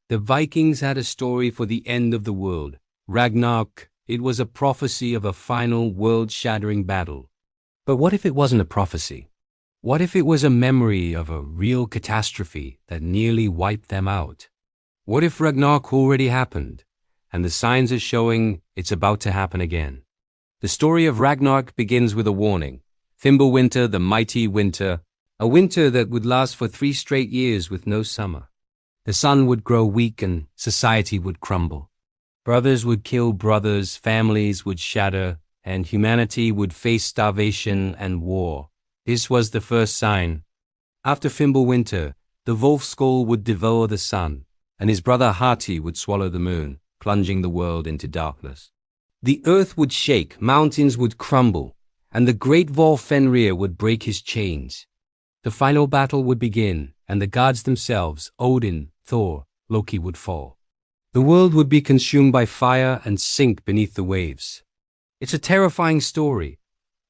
The Vikings had a story for the end of the world. Ragnarök, it was a prophecy of a final world-shattering battle. But what if it wasn't a prophecy? What if it was a memory of a real catastrophe that nearly wiped them out? What if Ragnarök already happened, and the signs are showing it's about to happen again? The story of Ragnarök begins with a warning. Fimbulwinter, the mighty winter, a winter that would last for 3 straight years with no summer. The sun would grow weak and society would crumble. Brothers would kill brothers, families would shatter, and humanity would face starvation and war. This was the first sign. After Fimbulwinter, the wolf skull would devour the sun, and his brother Hati would swallow the moon, plunging the world into darkness. The earth would shake, mountains would crumble, and the great Wolf Fenrir would break his chains. The final battle would begin, and the gods themselves, Odin, Thor, Loki, would fall. The world would be consumed by fire and sink beneath the waves. It's a terrifying story,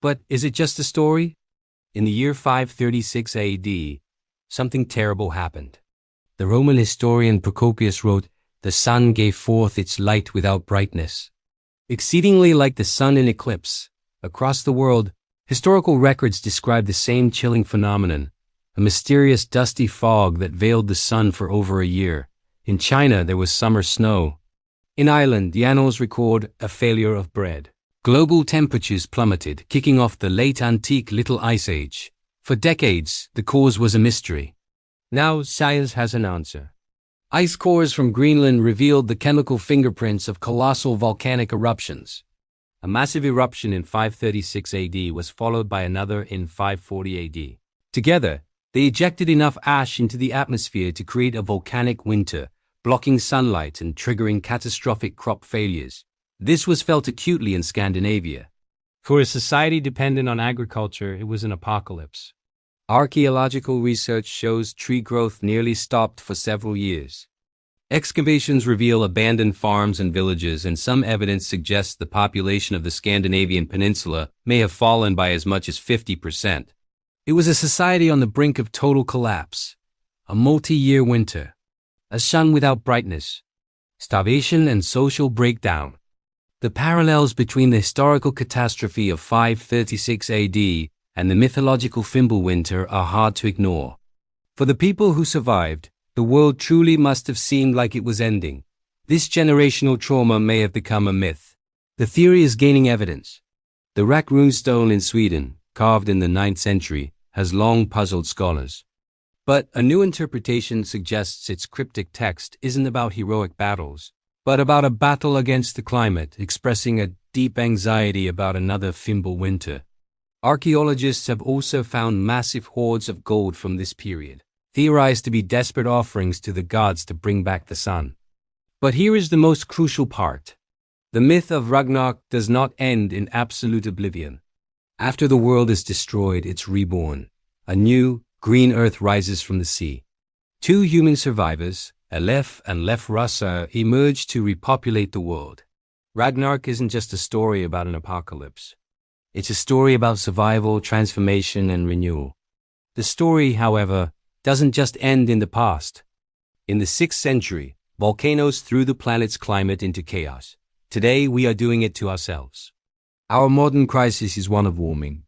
but is it just a story? In the year 536 AD, something terrible happened. The Roman historian Procopius wrote, "The sun gave forth its light without brightness." Exceedingly like the sun in eclipse, across the world, historical records describe the same chilling phenomenon, a mysterious dusty fog that veiled the sun for over a year. In China, there was summer snow. In Ireland, the annals record a failure of bread. Global temperatures plummeted, kicking off the late antique Little Ice Age. For decades, the cause was a mystery. Now, science has an answer. Ice cores from Greenland revealed the chemical fingerprints of colossal volcanic eruptions. A massive eruption in 536 AD was followed by another in 540 AD. Together, they ejected enough ash into the atmosphere to create a volcanic winter, blocking sunlight and triggering catastrophic crop failures. This was felt acutely in Scandinavia. For a society dependent on agriculture, it was an apocalypse. Archaeological research shows tree growth nearly stopped for several years. Excavations reveal abandoned farms and villages, and some evidence suggests the population of the Scandinavian peninsula may have fallen by as much as 50%. It was a society on the brink of total collapse, a multi-year winter, a sun without brightness, starvation and social breakdown. The parallels between the historical catastrophe of 536 AD and the mythological Fimbulwinter are hard to ignore. For the people who survived, the world truly must have seemed like it was ending. This generational trauma may have become a myth. The theory is gaining evidence. The Rack runestone in Sweden, carved in the 9th century, has long puzzled scholars. But a new interpretation suggests its cryptic text isn't about heroic battles, but about a battle against the climate, expressing a deep anxiety about another Fimbulwinter. Archaeologists have also found massive hoards of gold from this period, theorized to be desperate offerings to the gods to bring back the sun. But here is the most crucial part. The myth of Ragnarök does not end in absolute oblivion. After the world is destroyed, it's reborn. A new, green earth rises from the sea. 2 human survivors, Aleph and Lefrasa, emerge to repopulate the world. Ragnarök isn't just a story about an apocalypse. It's a story about survival, transformation, and renewal. The story, however, doesn't just end in the past. In the 6th century, volcanoes threw the planet's climate into chaos. Today, we are doing it to ourselves. Our modern crisis is one of warming,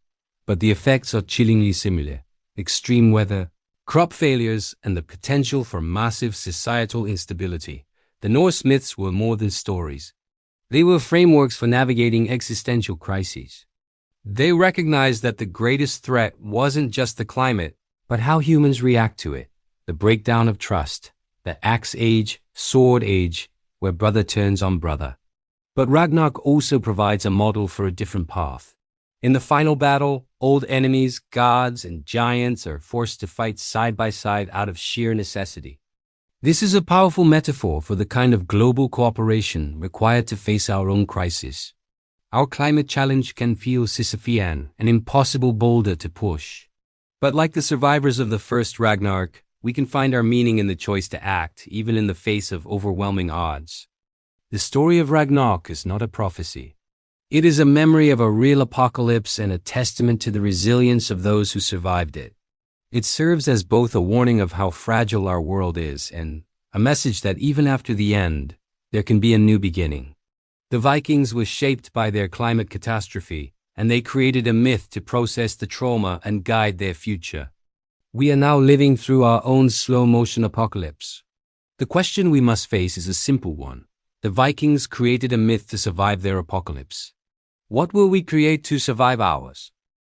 but the effects are chillingly similar. Extreme weather, crop failures, and the potential for massive societal instability. The Norse myths were more than stories. They were frameworks for navigating existential crises. They recognized that the greatest threat wasn't just the climate, but how humans react to it. The breakdown of trust, the axe age, sword age, where brother turns on brother. But Ragnarök also provides a model for a different path. In the final battle, old enemies, gods, and giants are forced to fight side by side out of sheer necessity. This is a powerful metaphor for the kind of global cooperation required to face our own crisis. Our climate challenge can feel Sisyphean, an impossible boulder to push. But like the survivors of the first Ragnarök, we can find our meaning in the choice to act, even in the face of overwhelming odds. The story of Ragnarök is not a prophecy. It is a memory of a real apocalypse and a testament to the resilience of those who survived it. It serves as both a warning of how fragile our world is and A message that even after the end, there can be a new beginning. The Vikings were shaped by their climate catastrophe, and they created a myth to process the trauma and guide their future. We are now living through our own slow-motion apocalypse. The question we must face is a simple one. The Vikings created a myth to survive their apocalypse. What will we create to survive ours?